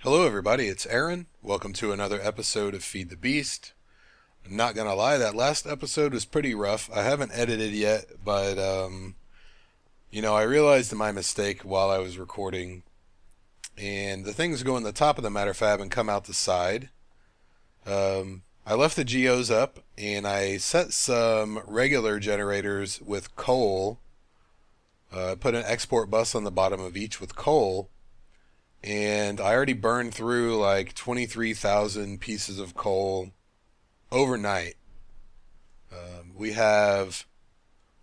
Hello everybody, it's Aaron. Welcome to another episode of Feed the Beast. I'm not gonna lie, that last episode was pretty rough. I haven't edited yet, but I realized my mistake while I was recording, and the things go in the top of the matter fab and come out the side. I left the geos up, and I set some regular generators with coal. Put an export bus on the bottom of each with coal. And I already burned through like 23,000 pieces of coal overnight. We have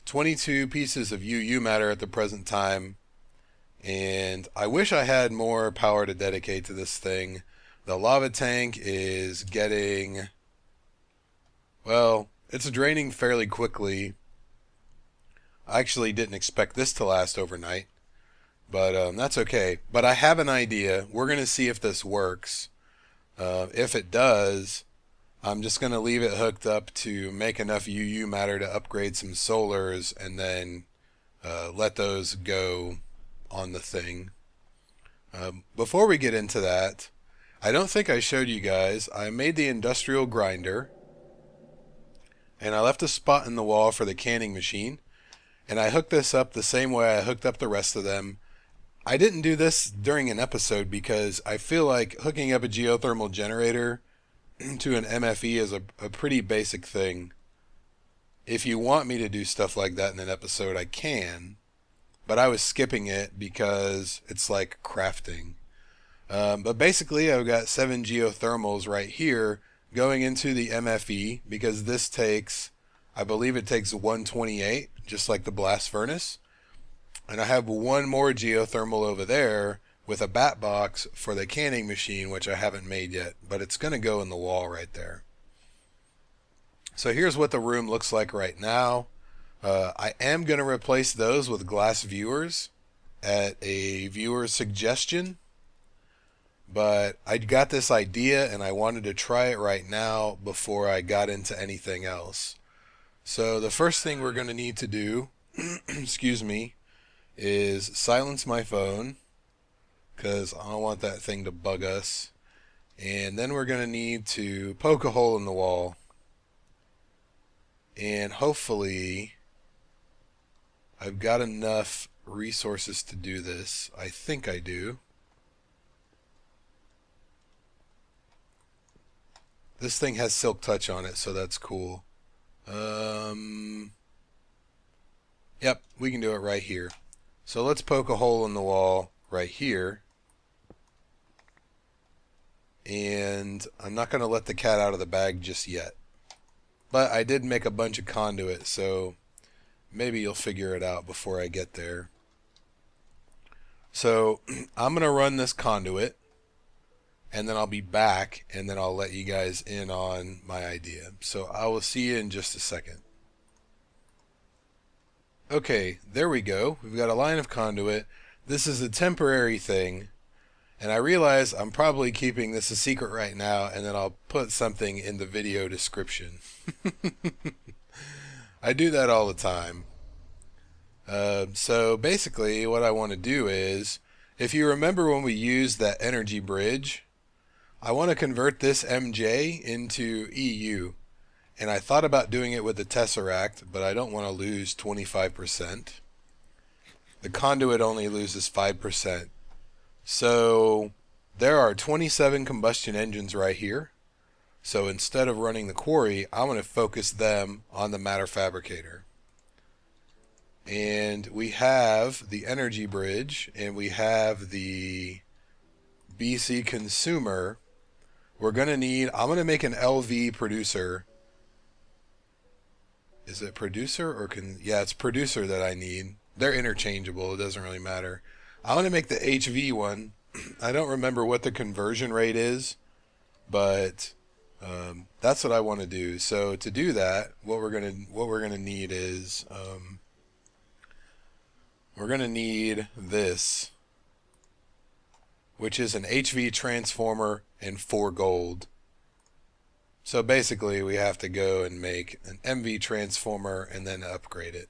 22 pieces of UU matter at the present time, and I wish I had more power to dedicate to this thing. The lava tank is getting, well, it's draining fairly quickly. I actually didn't expect this to last overnight. But that's okay. But I have an idea. We're going to see if this works. If it does, I'm just going to leave it hooked up to make enough UU matter to upgrade some solars and then let those go on the thing. Before we get into that, I don't think I showed you guys. I made the industrial grinder, and I left a spot in the wall for the canning machine. And I hooked this up the same way I hooked up the rest of them. I didn't do this during an episode because I feel like hooking up a geothermal generator to an MFE is a pretty basic thing. If you want me to do stuff like that in an episode, I can, but I was skipping it because it's like crafting. But basically, I've got 7 geothermals right here going into the MFE because this takes, I believe it takes 128, just like the blast furnace. And I have one more geothermal over there with a bat box for the canning machine, which I haven't made yet, but it's going to go in the wall right there. So here's what the room looks like right now. I am going to replace those with glass viewers at a viewer's suggestion, but I got this idea and I wanted to try it right now before I got into anything else. So the first thing we're going to need to do, excuse me, is silence my phone because I don't want that thing to bug us. And then we're going to need to poke a hole in the wall. And hopefully I've got enough resources to do this. I think I do. This thing has silk touch on it, so that's cool. Yep, we can do it right here. So let's poke a hole in the wall right here. And I'm not going to let the cat out of the bag just yet. But I did make a bunch of conduit, so maybe you'll figure it out before I get there. So I'm going to run this conduit, and then I'll be back, and then I'll let you guys in on my idea. So I will see you in just a second. Okay, there we go. We've got a line of conduit. This is a temporary thing. And I realize I'm probably keeping this a secret right now, and then I'll put something in the video description. I do that all the time. So basically what I want to do is, if you remember when we used that energy bridge, I want to convert this MJ into EU. And I thought about doing it with the Tesseract, but I don't want to lose 25%. The conduit only loses 5%. So there are 27 combustion engines right here. So instead of running the quarry, I'm going to focus them on the matter fabricator. And we have the energy bridge, and we have the BC consumer. We're going to need, I'm going to make an LV producer. Is it producer or yeah, it's producer that I need. They're interchangeable. It doesn't really matter. I want to make the HV one. I don't remember what the conversion rate is, but that's what I want to do. So to do that, what we're gonna need is we're gonna need this, which is an HV transformer and 4 gold. So basically we have to go and make an MV transformer and then upgrade it.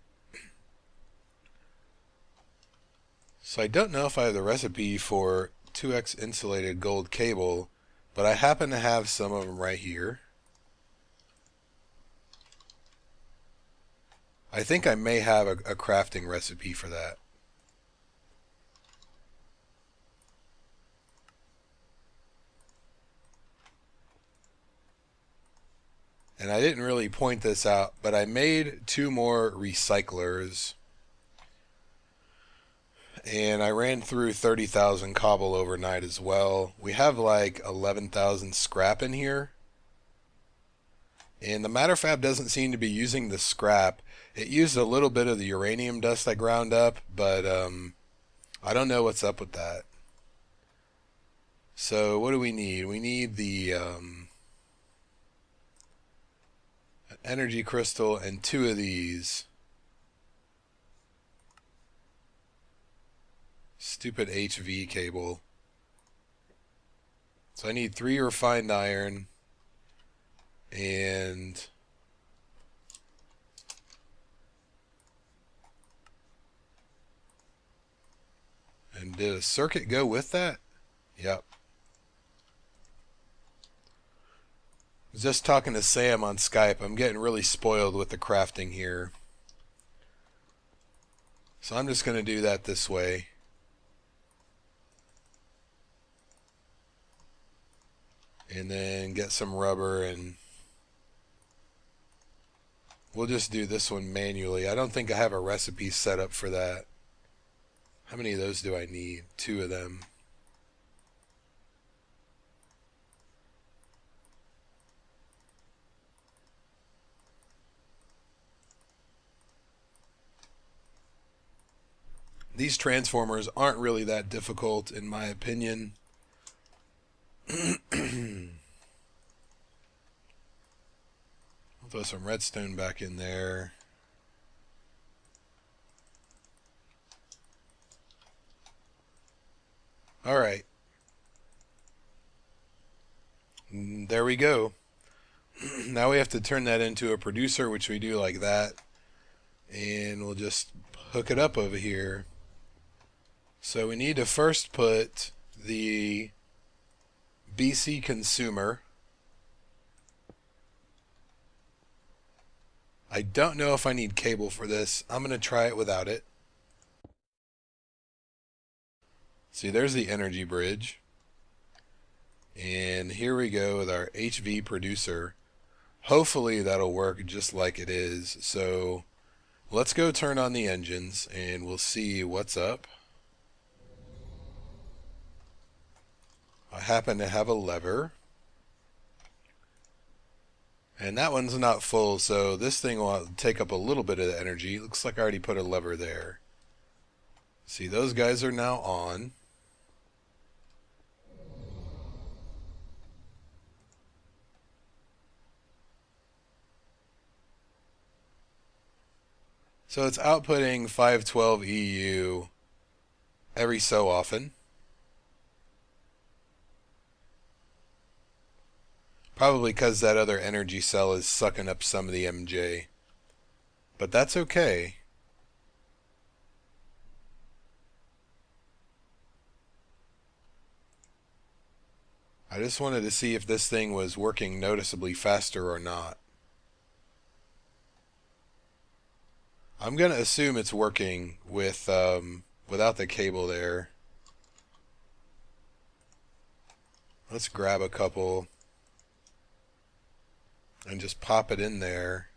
So I don't know if I have the recipe for 2x insulated gold cable, but I happen to have some of them right here. I think I may have a crafting recipe for that. And I didn't really point this out, but I made 2 more recyclers. And I ran through 30,000 cobble overnight as well. We have like 11,000 scrap in here. And the matter fab doesn't seem to be using the scrap. It used a little bit of the uranium dust I ground up, but I don't know what's up with that. So what do we need? We need the energy crystal and 2 of these. Stupid HV cable. So I need 3 refined iron and did a circuit go with that? Yep. I was just talking to Sam on Skype. I'm getting really spoiled with the crafting here. So I'm just going to do that this way. And then get some rubber, and we'll just do this one manually. I don't think I have a recipe set up for that. How many of those do I need? 2 of them. These transformers aren't really that difficult in my opinion. I'll throw some redstone back in there. Alright. There we go. Now we have to turn that into a producer, which we do like that. And we'll just hook it up over here. So we need to first put the BC consumer. I don't know if I need cable for this. I'm going to try it without it. See, there's the energy bridge. And here we go with our HV producer. Hopefully that'll work just like it is. So let's go turn on the engines and we'll see what's up. I happen to have a lever. And that one's not full, so this thing will take up a little bit of the energy. Looks like I already put a lever there. See, those guys are now on. So it's outputting 512 EU every so often. Probably because that other energy cell is sucking up some of the MJ. But that's okay. I just wanted to see if this thing was working noticeably faster or not. I'm going to assume it's working with without the cable there. Let's grab a couple and just pop it in there.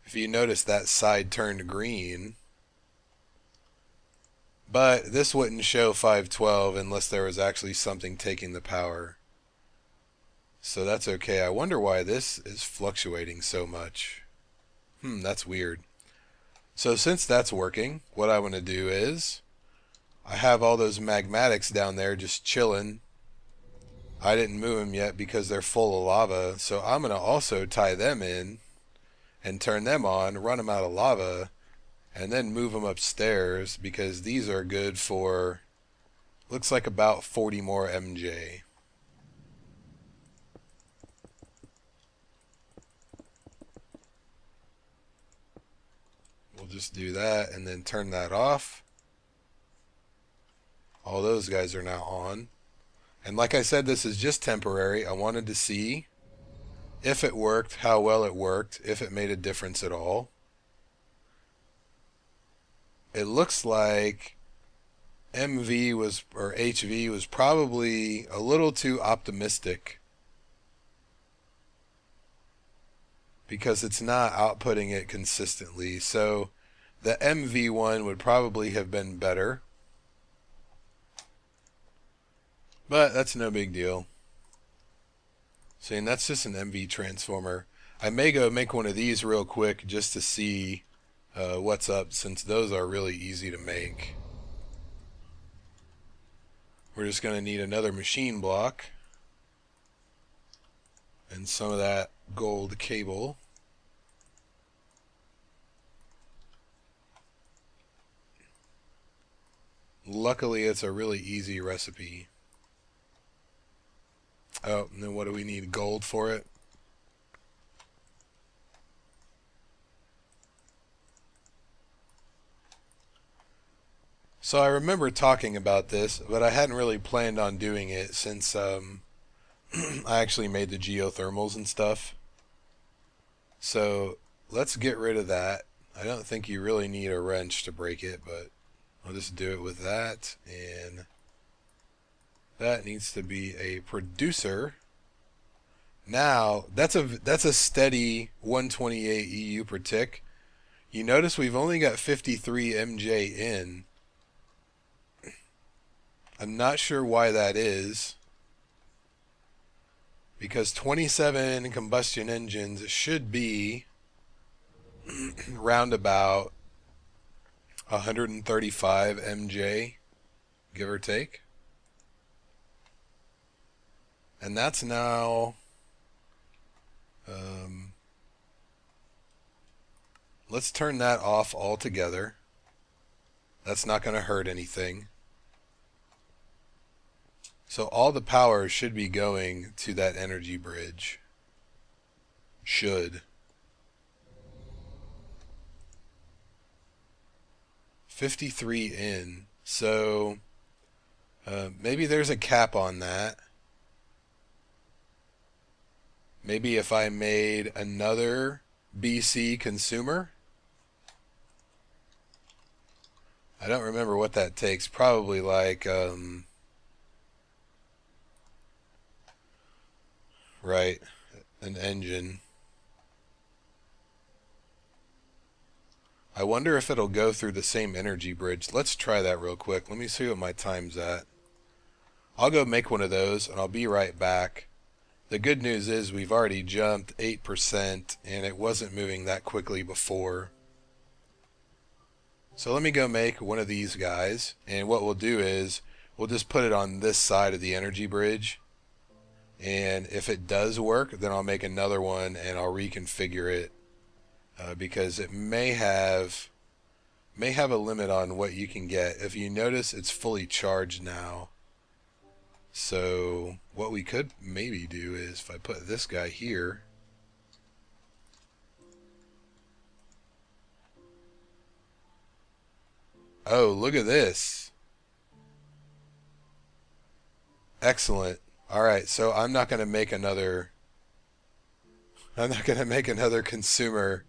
If you notice, that side turned green. But this wouldn't show 512 unless there was actually something taking the power. So that's okay. I wonder why this is fluctuating so much. That's weird. So since that's working, what I want to do is, I have all those magmatics down there just chilling. I didn't move them yet because they're full of lava, so I'm going to also tie them in and turn them on, run them out of lava, and then move them upstairs because these are good for, looks like about 40 more MJ. We'll just do that and then turn that off. All those guys are now on. And like I said, this is just temporary. I wanted to see if it worked, how well it worked, if it made a difference at all. It looks like MV was, or HV was probably a little too optimistic because it's not outputting it consistently. So the MV one would probably have been better, but that's no big deal. Saying that's just an MV transformer. I may go make one of these real quick just to see what's up, since those are really easy to make. We're just going to need another machine block and some of that gold cable. Luckily, it's a really easy recipe. Oh, and then what do we need? Gold for it? So I remember talking about this, but I hadn't really planned on doing it since I actually made the geothermals and stuff. So let's get rid of that. I don't think you really need a wrench to break it, but I'll just do it with that. And that needs to be a producer. Now, that's a steady 128 EU per tick. You notice we've only got 53 MJ in. I'm not sure why that is, because 27 combustion engines should be roundabout 135 MJ, give or take. And that's now, let's turn that off altogether. That's not going to hurt anything. So all the power should be going to that energy bridge. Should. 53 in. So maybe there's a cap on that. Maybe if I made another BC consumer. I don't remember what that takes. Probably like right, an engine. I wonder if it'll go through the same energy bridge. Let's try that real quick. Let me see what my time's at. I'll go make one of those and I'll be right back. The good news is we've already jumped 8% and it wasn't moving that quickly before. So let me go make one of these guys, and what we'll do is we'll just put it on this side of the energy bridge. And if it does work, then I'll make another one and I'll reconfigure it because it may have a limit on what you can get. If you notice, it's fully charged now. So what we could maybe do is if I put this guy here, oh, look at this. Excellent. All right, so I'm not going to make another consumer.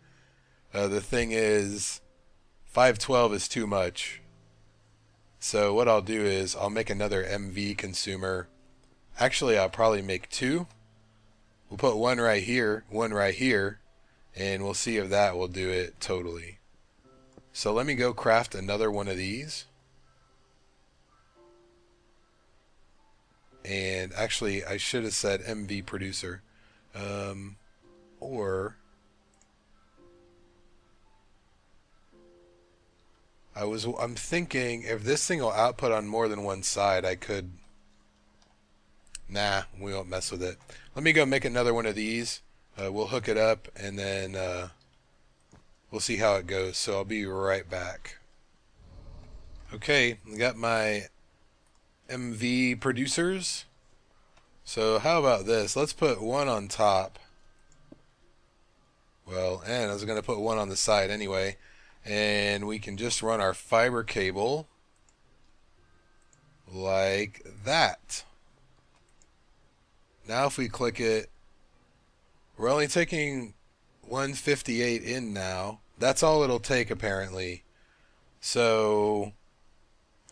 The thing is 512 is too much. So what I'll do is I'll make another MV consumer. Actually, I'll probably make two. We'll put one right here, and we'll see if that will do it totally. So let me go craft another one of these. And actually, I should have said MV producer. Or I'm thinking if this thing will output on more than one side, I could. Nah, we won't mess with it. Let me go make another one of these. We'll hook it up and then we'll see how it goes. So I'll be right back. Okay, I got my MV producers. So how about this? Let's put one on top. Well, and I was going to put one on the side anyway. And we can just run our fiber cable. like that. Now if we click it, we're only taking 158 in now. That's all it'll take apparently. So,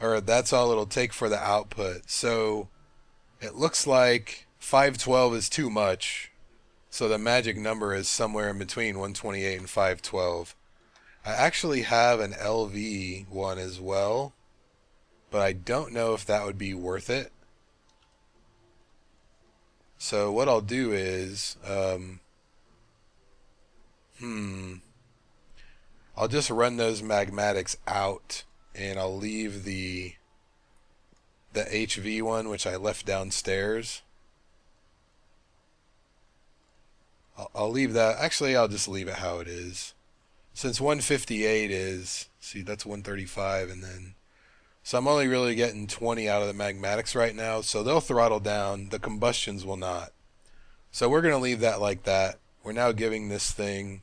or that's all it'll take for the output. So it looks like 512 is too much. So the magic number is somewhere in between 128 and 512. I actually have an LV one as well, but I don't know if that would be worth it. So what I'll do is, I'll just run those magmatics out, and I'll leave the HV one, which I left downstairs. I'll leave that. Actually, I'll just leave it how it is. Since 158 is, see, that's 135, and then, so I'm only really getting 20 out of the magmatics right now, so they'll throttle down. The combustions will not. So we're going to leave that like that. We're now giving this thing,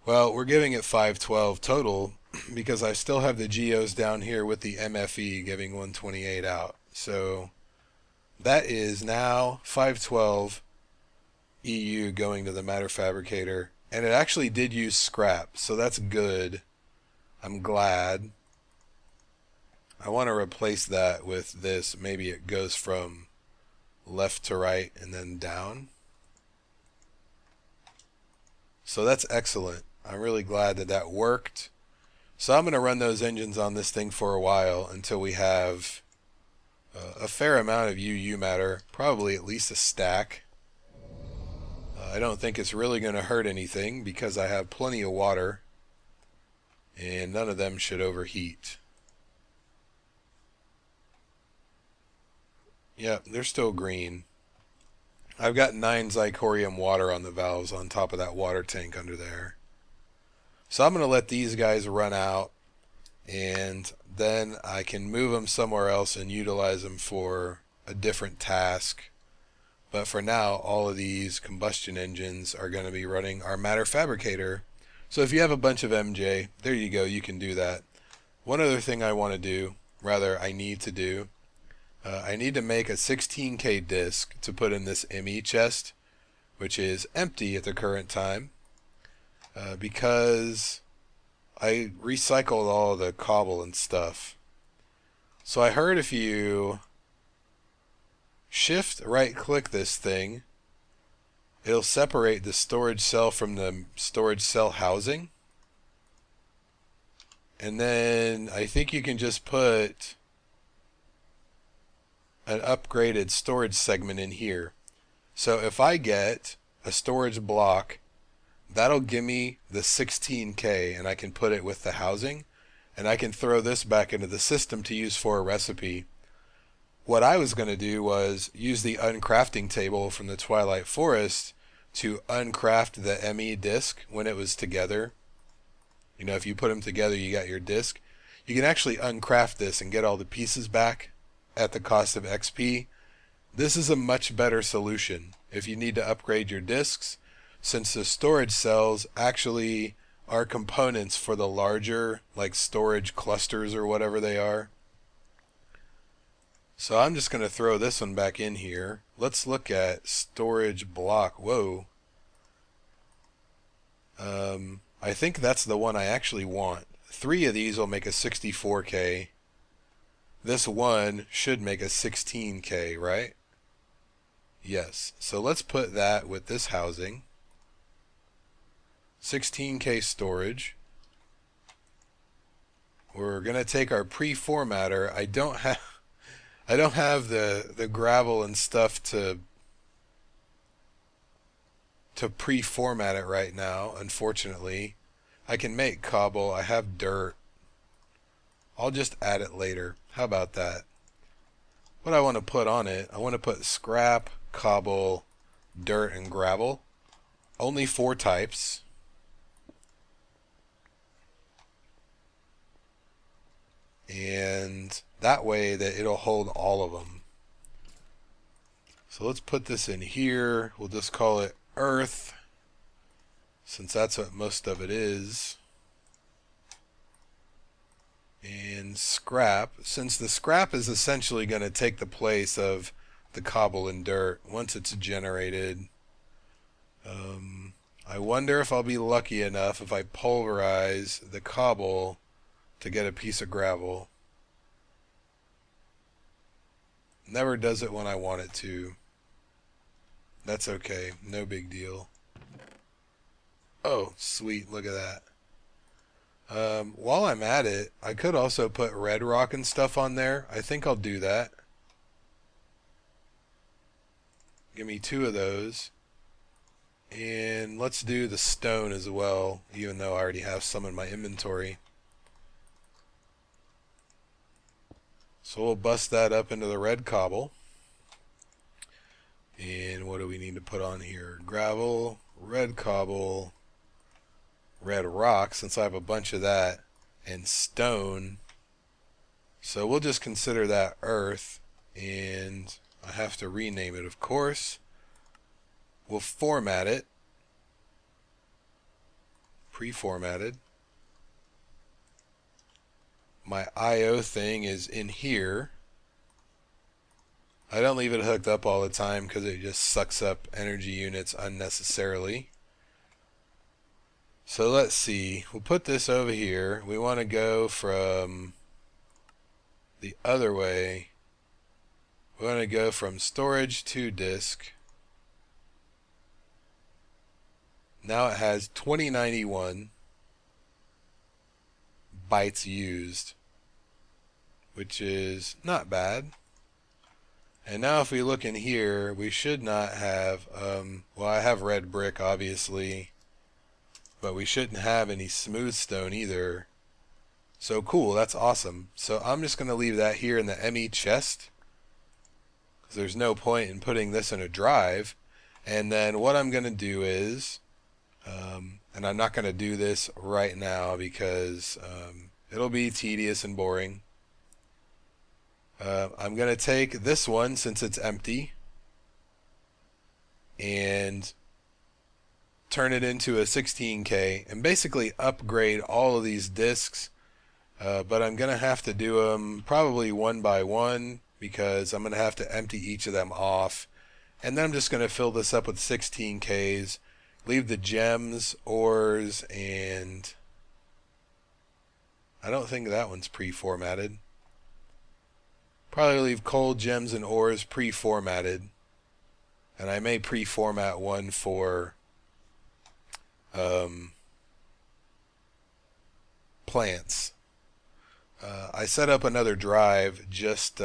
well, we're giving it 512 total because I still have the geos down here with the MFE giving 128 out. So that is now 512 EU going to the matter fabricator. And it actually did use scrap, so that's good. I'm glad. I want to replace that with this. Maybe it goes from left to right and then down. So that's excellent. I'm really glad that that worked. So I'm going to run those engines on this thing for a while until we have a fair amount of UU matter, probably at least a stack. I don't think it's really going to hurt anything because I have plenty of water and none of them should overheat. Yep, they're still green. I've got 9 zirconium water on the valves on top of that water tank under there. So I'm going to let these guys run out, and then I can move them somewhere else and utilize them for a different task. But for now, all of these combustion engines are going to be running our matter fabricator. So if you have a bunch of MJ, there you go, you can do that. One other thing I want to do, rather I need to do, I need to make a 16K disc to put in this ME chest, which is empty at the current time, because I recycled all the cobble and stuff. So I heard if you shift right click this thing, it'll separate the storage cell from the storage cell housing. And then I think you can just put an upgraded storage segment in here. So if I get a storage block, that'll give me the 16K, and I can put it with the housing, and I can throw this back into the system to use for a recipe. What I was going to do was use the uncrafting table from the Twilight Forest to uncraft the ME disc when it was together. You know, if you put them together, you got your disc. You can actually uncraft this and get all the pieces back at the cost of XP. This is a much better solution if you need to upgrade your discs, since the storage cells actually are components for the larger, like, storage clusters or whatever they are. So I'm just going to throw this one back in here. Let's look at storage block. Whoa. I think that's the one I actually want. 3 of these will make a 64K. This one should make a 16K, right? Yes. So let's put that with this housing. 16K storage. We're going to take our pre-formatter. I don't have the gravel and stuff to pre-format it right now, unfortunately. I can make cobble. I have dirt. I'll just add it later. How about that? What I want to put on it, I want to put scrap, cobble, dirt, and gravel. Only 4 types. And that way that it'll hold all of them. So let's put this in here. We'll just call it earth, since that's what most of it is. And scrap, since the scrap is essentially going to take the place of the cobble and dirt once it's generated. I wonder if I'll be lucky enough if I pulverize the cobble to get a piece of gravel. Never does it when I want it to. That's okay, no big deal. Oh, sweet, look at that. While I'm at it, I could also put red rock and stuff on there. I think I'll do that. Give me 2 of those. And let's do the stone as well, even though I already have some in my inventory. So we'll bust that up into the red cobble. And what do we need to put on here? Gravel, red cobble, red rock, since I have a bunch of that, and stone. So we'll just consider that earth, and I have to rename it, of course. We'll format it. Pre-formatted. My IO thing is in here. I don't leave it hooked up all the time because it just sucks up energy units unnecessarily. So let's see. We'll put this over here. We want to go from the other way. We want to go from storage to disk. Now it has 2091 bytes used, which is not bad. And now if we look in here, we should not have, well, I have red brick obviously, but we shouldn't have any smooth stone either. So cool, that's awesome. So I'm just going to leave that here in the ME chest, because there's no point in putting this in a drive. And then what I'm going to do is, and I'm not going to do this right now because it'll be tedious and boring. I'm going to take this one since it's empty and turn it into a 16K and basically upgrade all of these disks. But I'm going to have to do them probably one by one because I'm going to have to empty each of them off. And then I'm just going to fill this up with 16Ks. Leave the gems, ores, and I don't think that one's pre-formatted. Probably leave coal, gems, and ores pre-formatted. And I may pre-format one for plants. I set up another drive just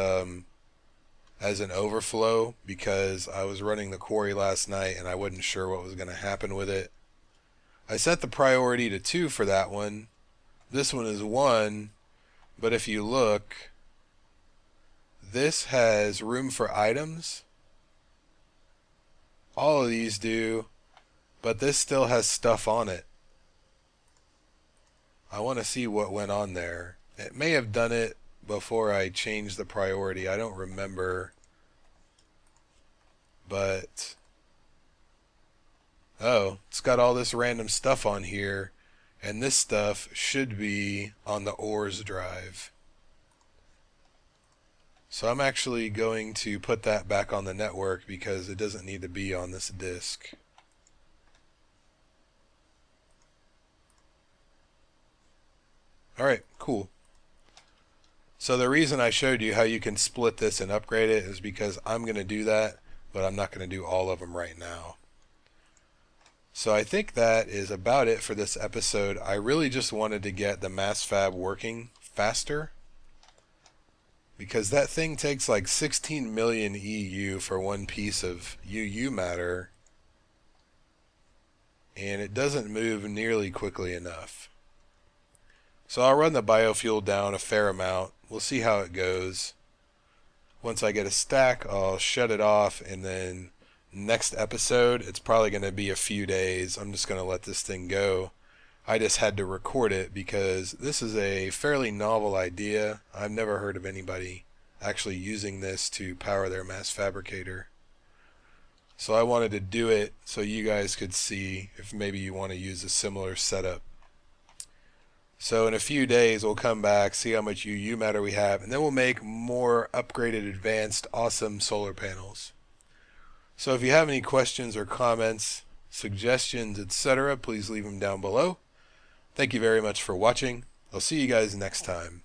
as an overflow because I was running the quarry last night and I wasn't sure what was going to happen with it. I set the priority to 2 for that one. This one is 1, but if you look, this has room for items. All of these do, but this still has stuff on it. I want to see what went on there. It may have done it before I changed the priority. I don't remember. But oh, it's got all this random stuff on here, and this stuff should be on the ores drive. So I'm actually going to put that back on the network because it doesn't need to be on this disk. Alright, cool. So the reason I showed you how you can split this and upgrade it is because I'm going to do that, but I'm not going to do all of them right now. So I think that is about it for this episode. I really just wanted to get the mass fab working faster, because that thing takes like 16 million EU for one piece of UU matter, and it doesn't move nearly quickly enough. So I'll run the biofuel down a fair amount. We'll see how it goes. Once I get a stack, I'll shut it off, and then next episode, it's probably going to be a few days. I'm just going to let this thing go. I just had to record it because this is a fairly novel idea. I've never heard of anybody actually using this to power their mass fabricator. So I wanted to do it so you guys could see if maybe you want to use a similar setup. So in a few days, we'll come back, see how much UU matter we have, and then we'll make more upgraded, advanced, awesome solar panels. So if you have any questions or comments, suggestions, etc., please leave them down below. Thank you very much for watching. I'll see you guys next time.